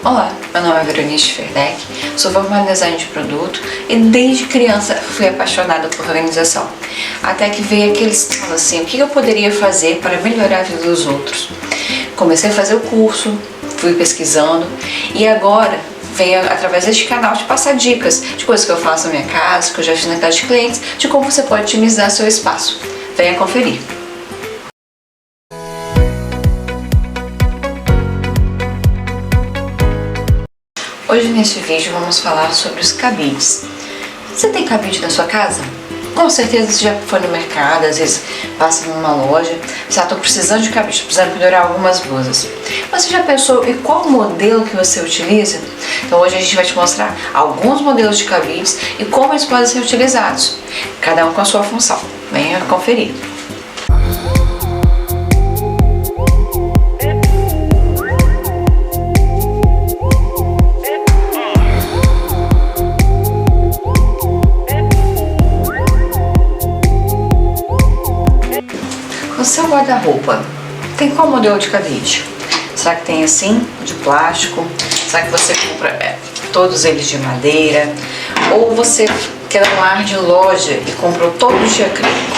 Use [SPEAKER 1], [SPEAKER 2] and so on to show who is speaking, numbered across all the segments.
[SPEAKER 1] Olá, meu nome é Veronice Ferdeck, sou formada em design de produto e desde criança fui apaixonada por organização. Até que veio aquele estalo assim, o que eu poderia fazer para melhorar a vida dos outros? Comecei a fazer o curso, fui pesquisando e agora venho através deste canal te passar dicas de coisas que eu faço na minha casa, que eu já fiz na casa de clientes, de como você pode otimizar seu espaço. Venha conferir. Hoje neste vídeo vamos falar sobre os cabides. Você tem cabide na sua casa? Com certeza você já foi no mercado, às vezes passa numa loja, você estou precisando de cabide, precisando pendurar algumas blusas. Mas você já pensou em qual modelo que você utiliza? Então hoje a gente vai te mostrar alguns modelos de cabides e como eles podem ser utilizados, cada um com a sua função. Venha conferir. No seu guarda-roupa, tem qual modelo de cabide? Será que tem assim, de plástico? Será que você compra todos eles de madeira? Ou você quer um ar de loja e comprou todos de acrílico?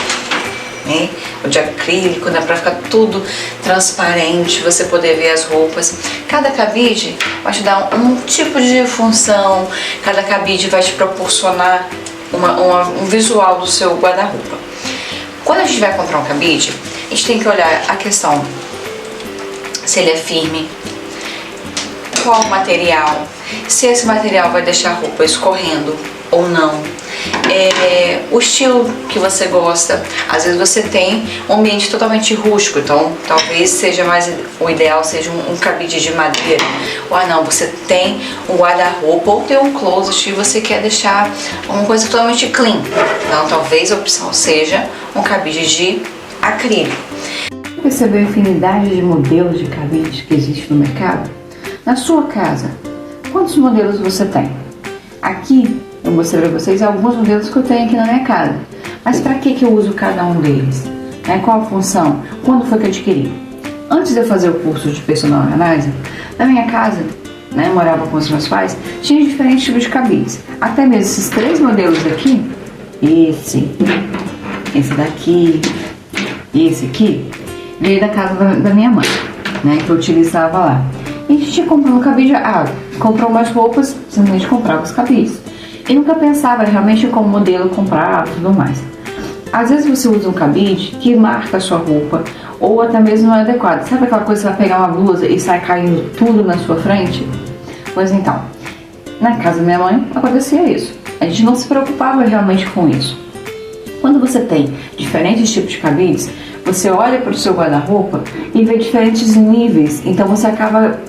[SPEAKER 1] Né? O de acrílico dá pra ficar tudo transparente, você poder ver as roupas. Cada cabide vai te dar um tipo de função, cada cabide vai te proporcionar um visual do seu guarda-roupa. Quando a gente vai comprar um cabide, a gente tem que olhar a questão se ele é firme, qual o material, se esse material vai deixar a roupa escorrendo ou não, o estilo que você gosta. Às vezes você tem um ambiente totalmente rústico, então talvez seja mais, o ideal seja um cabide de madeira, ou não, você tem um guarda-roupa ou tem um closet e você quer deixar uma coisa totalmente clean, então talvez a opção seja um cabide de acrílico. Percebeu a infinidade de modelos de cabide que existe no mercado? Na sua casa, quantos modelos você tem? Aqui eu mostrei para vocês alguns modelos que eu tenho aqui na minha casa. Mas para que eu uso cada um deles? Qual a função? Quando foi que eu adquiri? Antes de eu fazer o curso de personal organizer, na minha casa, eu morava com os meus pais, tinha diferentes tipos de cabides. Até mesmo esses 3 modelos aqui, esse daqui e esse aqui, veio da casa da minha mãe, que eu utilizava lá. E a gente ia comprando cabide, comprou umas roupas, simplesmente comprava os cabides. E nunca pensava realmente em qual modelo comprar e tudo mais. Às vezes você usa um cabide que marca a sua roupa, ou até mesmo não é adequado. Sabe aquela coisa que você vai pegar uma blusa e sai caindo tudo na sua frente? Pois então, na casa da minha mãe acontecia isso. A gente não se preocupava realmente com isso. Quando você tem diferentes tipos de cabides, você olha para o seu guarda-roupa e vê diferentes níveis. Então você acaba,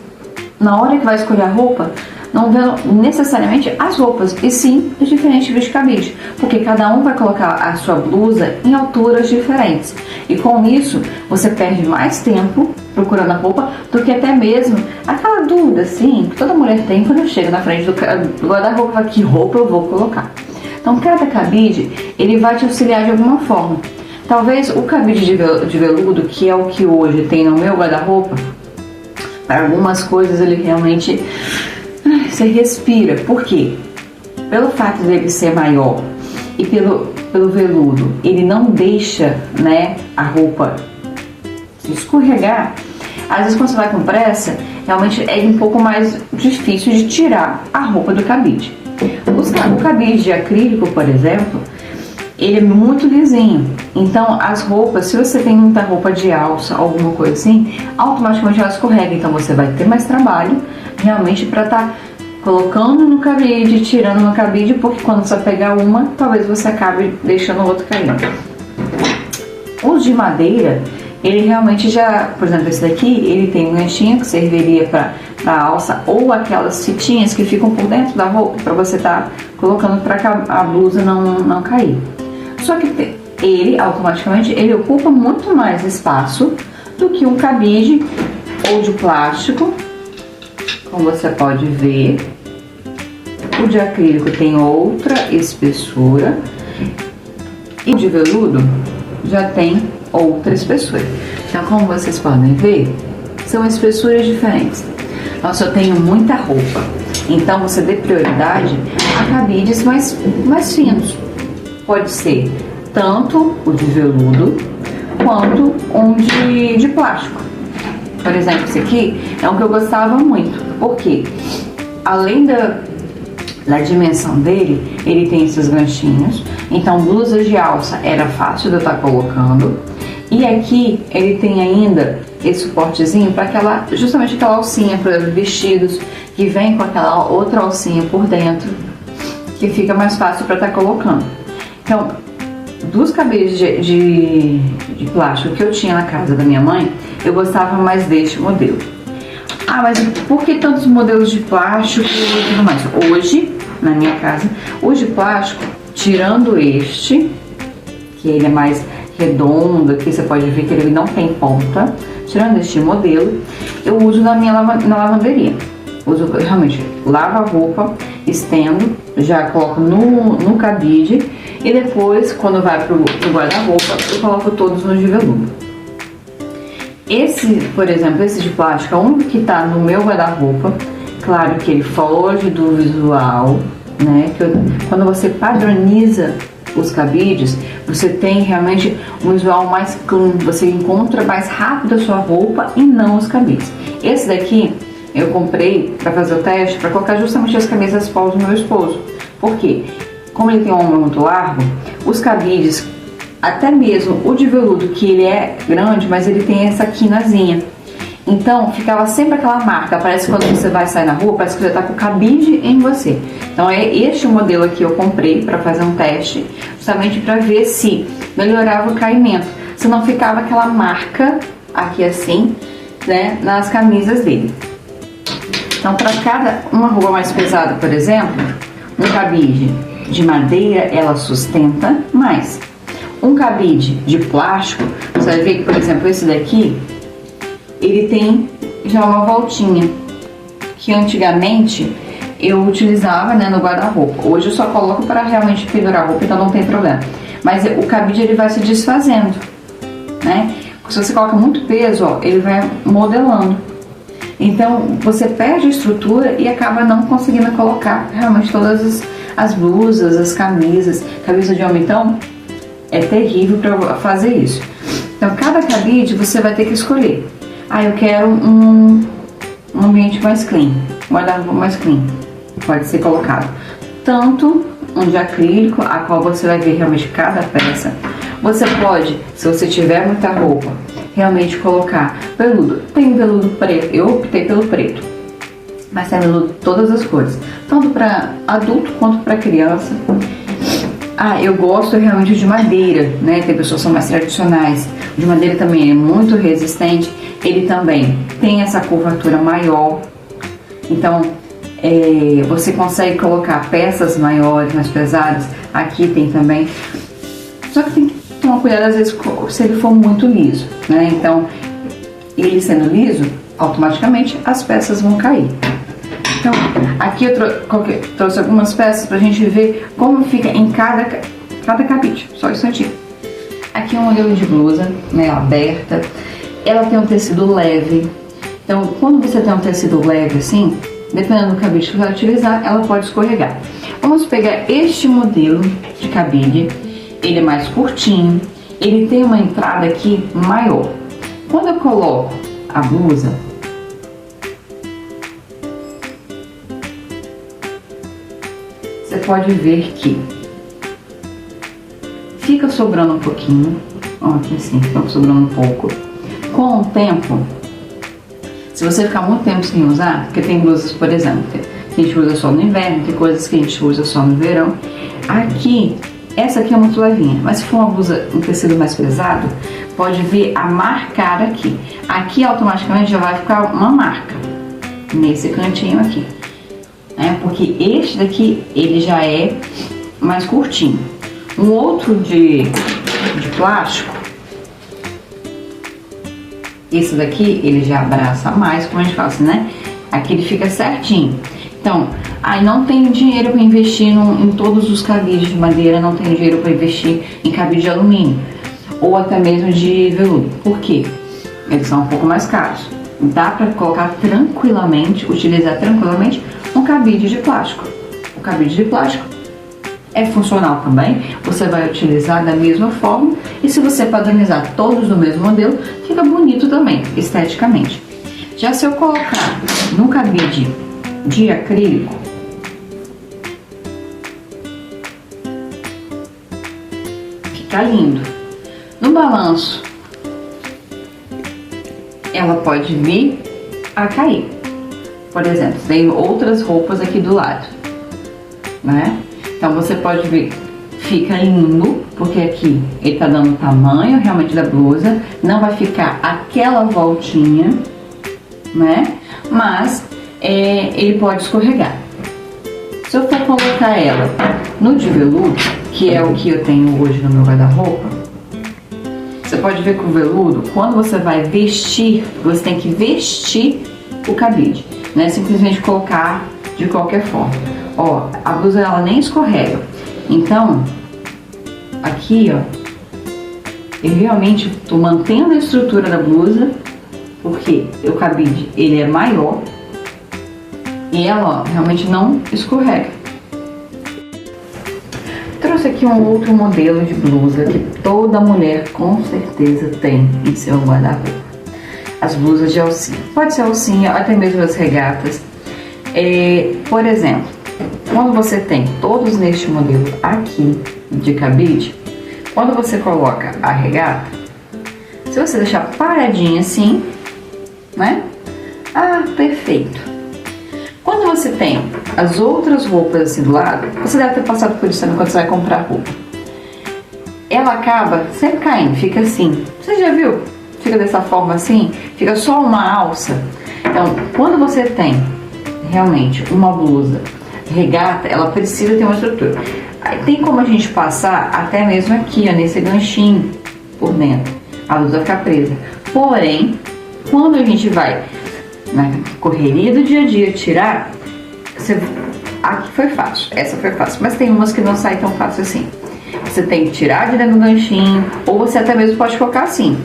[SPEAKER 1] na hora que vai escolher a roupa, não vendo necessariamente as roupas, e sim os diferentes tipos de cabide, porque cada um vai colocar a sua blusa em alturas diferentes. E com isso, você perde mais tempo procurando a roupa do que até mesmo aquela dúvida, assim, que toda mulher tem quando chega na frente do guarda-roupa, que roupa eu vou colocar. Então, cada cabide, ele vai te auxiliar de alguma forma. Talvez o cabide de veludo, que é o que hoje tem no meu guarda-roupa, para algumas coisas ele realmente você respira. Por quê? Pelo fato dele ser maior e pelo veludo, ele não deixa a roupa se escorregar. Às vezes quando você vai com pressa, realmente é um pouco mais difícil de tirar a roupa do cabide. O cabide de acrílico, por exemplo, ele é muito lisinho. Então as roupas, se você tem muita roupa de alça, alguma coisa assim, automaticamente ela escorrega. Então você vai ter mais trabalho realmente para estar colocando no cabide, tirando no cabide, porque quando você pegar uma, talvez você acabe deixando o outro caindo. Os de madeira, ele realmente já, por exemplo, esse daqui, ele tem um ganchinho que serviria para alça, ou aquelas fitinhas que ficam por dentro da roupa para você estar colocando para que a blusa não cair. Só que ele automaticamente ele ocupa muito mais espaço do que um cabide ou de plástico, como você pode ver. O de acrílico tem outra espessura e o de veludo já tem outra espessura. Então, como vocês podem ver, são espessuras diferentes. Nossa, eu tenho muita roupa. Então você dê prioridade a cabides mais finos. Pode ser tanto o de veludo quanto um de plástico. Por exemplo, esse aqui é um que eu gostava muito. Porque além da dimensão dele, ele tem esses ganchinhos. Então blusas de alça era fácil de eu estar colocando. E aqui ele tem ainda esse suportezinho para justamente aquela alcinha, por exemplo, vestidos que vem com aquela outra alcinha por dentro, que fica mais fácil para estar colocando. Então, dos cabides de plástico que eu tinha na casa da minha mãe, eu gostava mais deste modelo. Ah, mas por que tantos modelos de plástico e tudo mais? Hoje, na minha casa, os de plástico, tirando este, que ele é mais redondo, aqui você pode ver que ele não tem ponta, tirando este modelo, eu uso na lavanderia. Uso realmente, lavo a roupa, estendo, já coloco no cabide e depois, quando vai pro guarda-roupa, eu coloco todos no de veludo. Esse, por exemplo, esse de plástico é o único que tá no meu guarda-roupa. Claro que ele foge do visual, né? Quando você padroniza os cabides, você tem realmente um visual mais clean, você encontra mais rápido a sua roupa e não os cabides. Esse daqui eu comprei para fazer o teste, para colocar justamente as camisas polo do meu esposo. Por quê? Como ele tem um ombro muito largo, os cabides, até mesmo o de veludo, que ele é grande, mas ele tem essa quinazinha. Então, ficava sempre aquela marca, parece que quando você vai sair na rua, parece que já tá com o cabide em você. Então, é este modelo aqui eu comprei para fazer um teste, justamente para ver se melhorava o caimento, se não ficava aquela marca aqui assim, né, nas camisas dele. Então, para uma roupa mais pesada, por exemplo, um cabide de madeira, ela sustenta mais. Um cabide de plástico, você vai ver que, por exemplo, esse daqui, ele tem já uma voltinha, que antigamente eu utilizava, né, no guarda-roupa. Hoje eu só coloco para realmente pendurar a roupa, então não tem problema. Mas o cabide ele vai se desfazendo, né? Se você coloca muito peso, ó, ele vai modelando. Então você perde a estrutura e acaba não conseguindo colocar realmente todas as blusas, as camisas. Camisa de homem, então, é terrível para fazer isso. Então cada cabide você vai ter que escolher. Ah, eu quero um ambiente mais clean, um guarda-roupa mais clean. Pode ser colocado tanto um de acrílico, a qual você vai ver realmente cada peça. Você pode, se você tiver muita roupa, realmente colocar veludo. Tem veludo preto, eu optei pelo preto, mas tem veludo de todas as cores, tanto para adulto quanto para criança. Ah, eu gosto realmente de madeira, né? Tem pessoas que são mais tradicionais. O de madeira também é muito resistente. Ele também tem essa curvatura maior. Então, você consegue colocar peças maiores, mais pesadas. Aqui tem também. Só que tem que tomar cuidado, às vezes, se ele for muito liso, né? Então, ele sendo liso, automaticamente as peças vão cair. Então, aqui eu trouxe algumas peças pra gente ver como fica em cada cabide. Só isso aqui. Aqui é um modelo de blusa, né, aberta. Ela tem um tecido leve. Então, quando você tem um tecido leve assim, dependendo do cabide que você vai utilizar, ela pode escorregar. Vamos pegar este modelo de cabide. Ele é mais curtinho. Ele tem uma entrada aqui maior. Quando eu coloco a blusa, você pode ver que fica sobrando um pouquinho, ó, aqui assim, fica sobrando um pouco. Com o tempo, se você ficar muito tempo sem usar, porque tem blusas, por exemplo, que a gente usa só no inverno, tem coisas que a gente usa só no verão. Aqui, essa aqui é muito levinha, mas se for uma blusa, um tecido mais pesado, pode ver a marcar aqui. Aqui automaticamente já vai ficar uma marca, nesse cantinho aqui. Porque este daqui, ele já é mais curtinho. Um outro de plástico, esse daqui, ele já abraça mais, como a gente fala assim, né? Aqui ele fica certinho. Então, aí não tem dinheiro para investir em todos os cabides de madeira, não tem dinheiro para investir em cabide de alumínio, ou até mesmo de veludo. Por quê? Eles são um pouco mais caros. dá para colocar tranquilamente, utilizar tranquilamente um cabide de plástico. O cabide de plástico é funcional também, você vai utilizar da mesma forma, e se você padronizar todos do mesmo modelo, fica bonito também, esteticamente. Já se eu colocar no cabide de acrílico, fica lindo. No balanço, ela pode vir a cair. Por exemplo, tem outras roupas aqui do lado, né? Então você pode ver, fica lindo, porque aqui ele tá dando o tamanho realmente da blusa, não vai ficar aquela voltinha, né? Mas ele pode escorregar. Se eu for colocar ela no de veludo, que é o que eu tenho hoje no meu guarda-roupa, você pode ver que o veludo, quando você vai vestir, você tem que vestir o cabide, não é simplesmente colocar de qualquer forma. Ó, a blusa ela nem escorrega. Então, aqui, ó, eu realmente tô mantendo a estrutura da blusa, porque o cabide ele é maior e ela, ó, realmente não escorrega. Trouxe aqui um outro modelo de blusa que toda mulher com certeza tem em seu guarda-roupa. As blusas de alcinha. Pode ser alcinha, até mesmo as regatas. Por exemplo, quando você tem todos neste modelo aqui de cabide, quando você coloca a regata, se você deixar paradinha assim, né? Ah, perfeito. Quando você tem as outras roupas assim do lado, você deve ter passado por isso também quando você vai comprar roupa. Ela acaba sempre caindo, fica assim. Você já viu? Fica dessa forma assim, fica só uma alça. Então, quando você tem realmente uma blusa regata, ela precisa ter uma estrutura. Aí tem como a gente passar até mesmo aqui, ó, nesse ganchinho por dentro. A blusa vai ficar presa. Porém, quando a gente vai na correria do dia a dia tirar, aqui foi fácil, essa foi fácil, mas tem umas que não saem tão fácil assim. Você tem que tirar de dentro do ganchinho, ou você até mesmo pode colocar assim.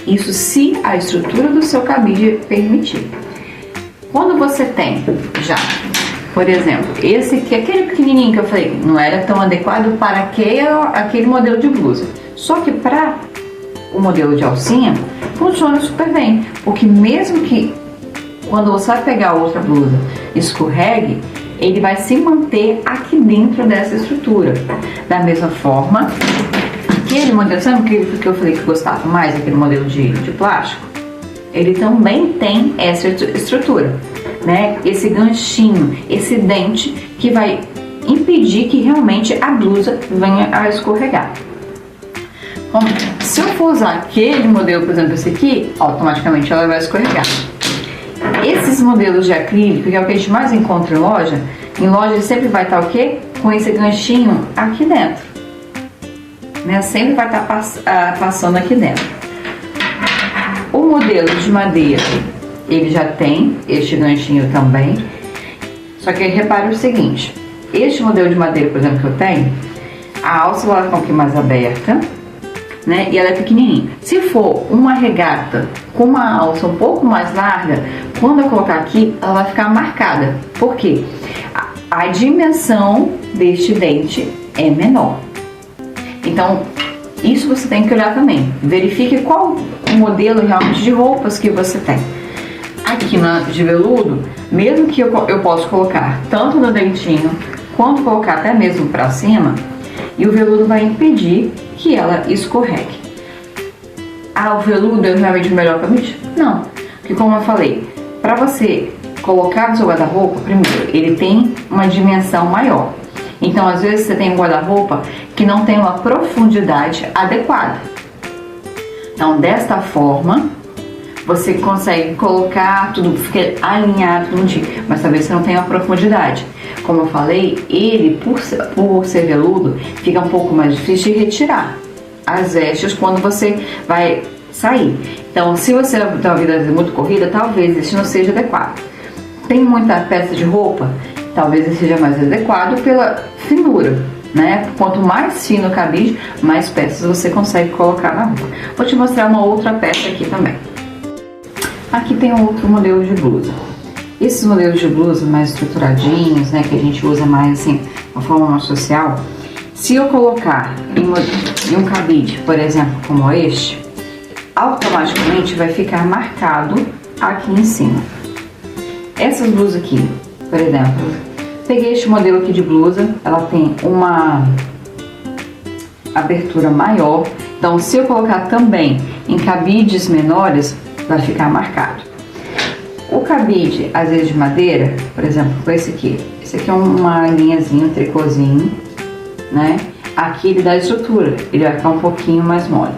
[SPEAKER 1] Isso se a estrutura do seu cabide permitir. Quando você tem já, por exemplo, esse aqui, aquele pequenininho que eu falei, não era tão adequado para aquele modelo de blusa. Só que para o modelo de alcinha, funciona super bem. Porque mesmo que quando você vai pegar outra blusa escorregue, ele vai se manter aqui dentro dessa estrutura. Da mesma forma, aquele modelo, sabe aquele que eu falei que gostava mais, aquele modelo de plástico? Ele também tem essa estrutura, né? Esse ganchinho, esse dente que vai impedir que realmente a blusa venha a escorregar. Bom, se eu for usar aquele modelo, por exemplo, esse aqui, automaticamente ela vai escorregar. Esses modelos de acrílico, que é o que a gente mais encontra em loja sempre vai estar o quê? Com esse ganchinho aqui dentro, né? Sempre vai estar passando aqui dentro. O modelo de madeira, ele já tem este ganchinho também. Só que repare o seguinte, este modelo de madeira, por exemplo, que eu tenho, a alça ela fica um pouquinho mais aberta, né? E ela é pequenininha. Se for uma regata com uma alça um pouco mais larga, quando eu colocar aqui, ela vai ficar marcada. Por quê? A dimensão deste dente é menor. Então, isso você tem que olhar também. Verifique qual o modelo realmente de roupas que você tem. Aqui na de veludo, mesmo que eu possa colocar tanto no dentinho, quanto colocar até mesmo para cima, e o veludo vai impedir que ela escorregue. Ah, o veludo é realmente o melhor cabide? Não, porque como eu falei, para você colocar no seu guarda-roupa, primeiro, ele tem uma dimensão maior. Então, às vezes, você tem um guarda-roupa que não tem uma profundidade adequada. Então, desta forma, você consegue colocar tudo, fica alinhado, mas talvez você não tenha uma profundidade. Como eu falei, ele, por ser veludo, fica um pouco mais difícil de retirar as vestes quando você vai sair. Então, se você tem uma vida muito corrida, talvez esse não seja adequado. Tem muita peça de roupa, talvez esse seja mais adequado pela finura, né? Quanto mais fino o cabide, mais peças você consegue colocar na roupa. Vou te mostrar uma outra peça aqui também. Aqui tem um outro modelo de blusa. Esses modelos de blusa mais estruturadinhos, né, que a gente usa mais assim, de uma forma mais social, se eu colocar em um cabide, por exemplo, como este, automaticamente vai ficar marcado aqui em cima. Essas blusas aqui, por exemplo, peguei este modelo aqui de blusa, ela tem uma abertura maior, então se eu colocar também em cabides menores, vai ficar marcado. O cabide, às vezes de madeira, por exemplo, com esse aqui é uma linhazinha, um tricôzinho, né? Aqui ele dá estrutura, ele vai ficar um pouquinho mais mole.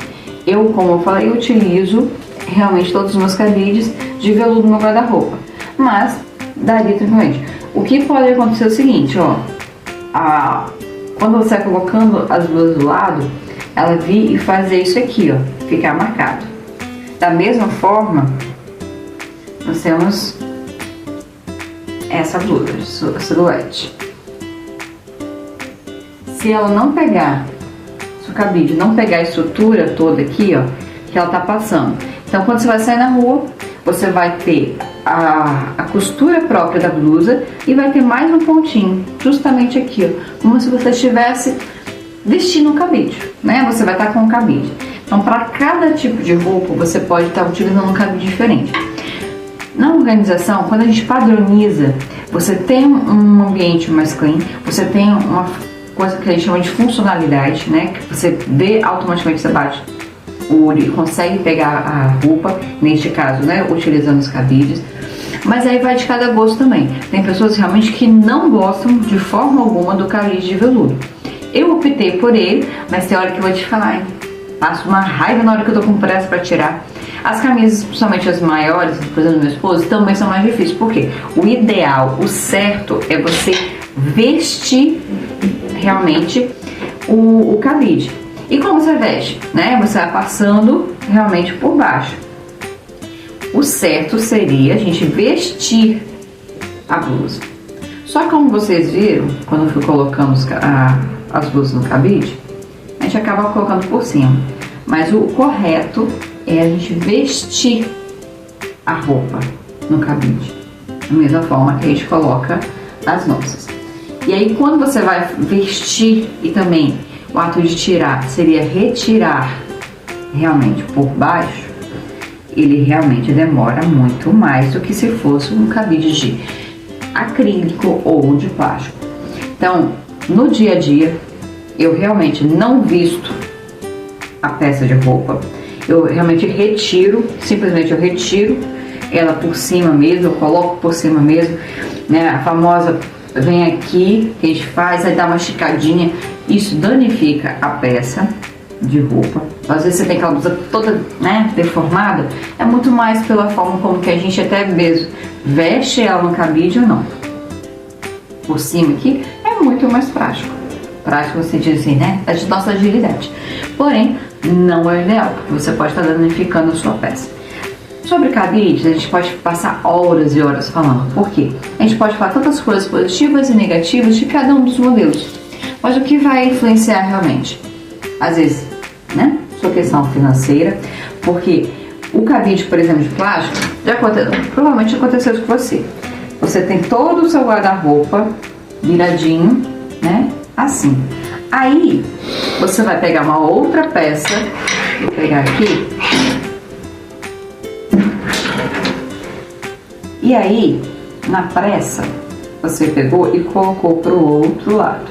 [SPEAKER 1] Eu, como eu falei, utilizo realmente todos os meus cabides de veludo no meu guarda-roupa, mas daria tranquilamente. O que pode acontecer é o seguinte, ó, quando você vai colocando as blusas do lado, ela vir e fazer isso aqui, ó, ficar marcado. Da mesma forma, nós temos essa blusa de silhuete. Se ela não pegar, se o cabide não pegar a estrutura toda aqui, ó, que ela tá passando. Então, quando você vai sair na rua, você vai ter a costura própria da blusa e vai ter mais um pontinho, justamente aqui, ó, como se você estivesse vestindo um cabide, né? Você vai estar com um cabide. Então, para cada tipo de roupa, você pode estar utilizando um cabide diferente. Na organização, quando a gente padroniza, você tem um ambiente mais clean, você tem uma coisa que a gente chama de funcionalidade, né? Que você vê automaticamente, você bate o olho e consegue pegar a roupa, neste caso, né? Utilizando os cabides. Mas aí vai de cada gosto também. Tem pessoas realmente que não gostam de forma alguma do cabide de veludo. Eu optei por ele, mas tem hora que eu vou te falar, hein? Passo uma raiva na hora que eu tô com pressa pra tirar. As camisas, principalmente as maiores, por exemplo, do meu esposo, também são mais difíceis. Por quê? O ideal, o certo é você vestir realmente o cabide. E como você veste, né? Você vai passando realmente por baixo. O certo seria a gente vestir a blusa. Só que como vocês viram, quando eu fui colocando as blusas no cabide, a gente acaba colocando por cima. Mas o correto é a gente vestir a roupa no cabide, da mesma forma que a gente coloca as nossas. E aí quando você vai vestir, e também o ato de tirar seria retirar realmente por baixo, ele realmente demora muito mais do que se fosse um cabide de acrílico ou de plástico. Então, no dia a dia, eu realmente não visto a peça de roupa, eu realmente retiro, simplesmente eu retiro ela por cima mesmo, eu coloco por cima mesmo, né? A famosa vem aqui, que a gente faz, aí dá uma esticadinha, isso danifica a peça de roupa. Às vezes você tem aquela blusa toda, né, deformada, é muito mais pela forma como que a gente até mesmo veste ela no cabide ou não. Por cima aqui é muito mais prático. Prático, você diz assim, né, é de nossa agilidade. Porém, não é o ideal, porque você pode estar danificando a sua peça. Sobre cabides, a gente pode passar horas e horas falando. Por quê? A gente pode falar tantas coisas positivas e negativas de cada um dos modelos. Mas o que vai influenciar realmente? Às vezes, né? Sua questão financeira. Porque o cabide, por exemplo, de plástico, provavelmente aconteceu isso com você. Você tem todo o seu guarda-roupa viradinho, né? Assim. Aí, você vai pegar uma outra peça. Vou pegar aqui. E aí, na pressa, você pegou e colocou para o outro lado.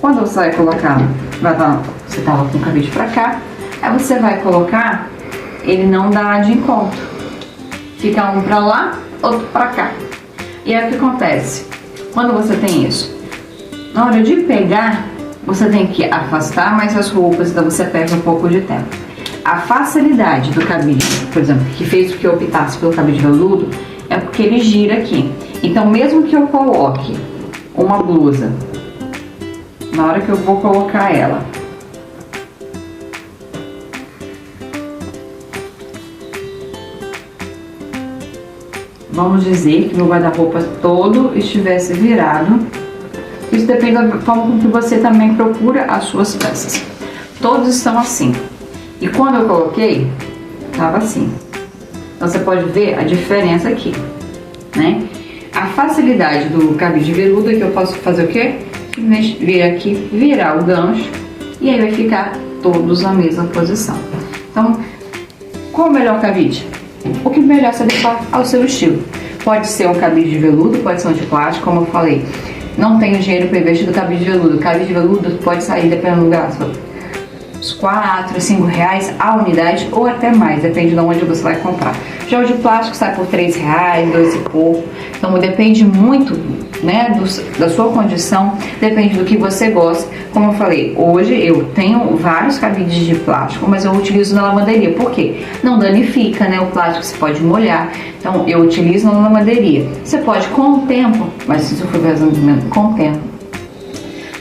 [SPEAKER 1] Quando você vai colocar, você estava com o cabide para cá, aí você vai colocar, ele não dá de encontro. Fica um para lá, outro para cá. E aí o que acontece? Quando você tem isso, na hora de pegar, você tem que afastar mais as roupas, então você perde um pouco de tempo. A facilidade do cabide, por exemplo, que fez com que eu optasse pelo cabide veludo, é porque ele gira aqui. Então, mesmo que eu coloque uma blusa, na hora que eu vou colocar ela, vamos dizer que meu guarda-roupa todo estivesse virado. Isso depende da forma com que você também procura as suas peças. Todos estão assim. E quando eu coloquei, tava assim. Então você pode ver a diferença aqui, né? A facilidade do cabide de veludo é que eu posso fazer o quê? Vir aqui, virar o gancho e aí vai ficar todos na mesma posição. Então, qual o melhor cabide? O que melhor se adequar ao seu estilo. Pode ser um cabide de veludo, pode ser um de plástico, como eu falei. Não tenho dinheiro para investir no cabide de veludo. O cabide de veludo pode sair, dependendo do gasto, uns 4, 5 reais a unidade ou até mais, depende de onde você vai comprar. Já o de plástico sai por 3 reais, 2 e pouco. Então depende muito, né, da sua condição, depende do que você gosta. Como eu falei, hoje eu tenho vários cabides de plástico, mas eu utilizo na lavanderia. Por quê? Não danifica, né? O plástico você pode molhar, então eu utilizo na lavanderia. Você pode com o tempo, mas se você for fazendo com o tempo,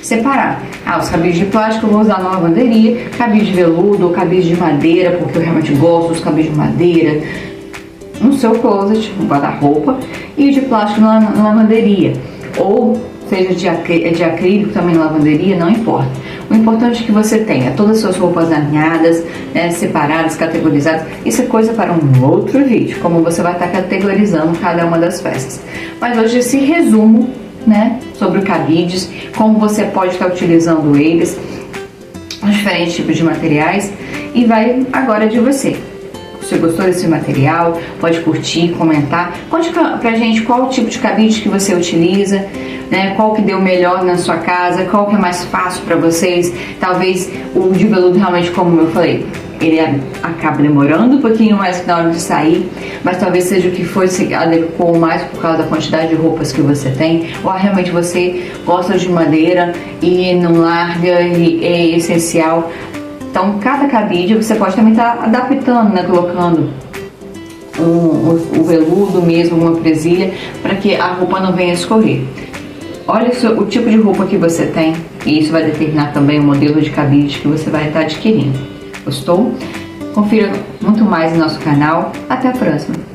[SPEAKER 1] separar. Os cabides de plástico eu vou usar na lavanderia, cabide de veludo ou cabide de madeira, porque eu realmente gosto dos cabides de madeira, no seu closet, no guarda-roupa, e o de plástico na lavanderia. Ou seja de acrílico também na lavanderia, não importa. O importante é que você tenha todas as suas roupas alinhadas, né, separadas, categorizadas. Isso é coisa para um outro vídeo, como você vai estar categorizando cada uma das peças. Mas hoje esse resumo, né, sobre cabides, como você pode estar utilizando eles, os diferentes tipos de materiais, e vai agora de você. Se você gostou desse material, pode curtir, comentar. Conte pra gente qual o tipo de cabide que você utiliza, né, qual que deu melhor na sua casa, qual que é mais fácil para vocês. Talvez o de veludo realmente, como eu falei, ele acaba demorando um pouquinho mais na hora de sair, mas talvez seja o que se adequou mais por causa da quantidade de roupas que você tem, ou realmente você gosta de madeira e não larga e é essencial. Então, cada cabide você pode também estar adaptando, né, colocando o veludo mesmo, uma presilha, para que a roupa não venha escorrer. Olha o tipo de roupa que você tem, e isso vai determinar também o modelo de cabide que você vai estar adquirindo. Gostou? Confira muito mais no nosso canal. Até a próxima!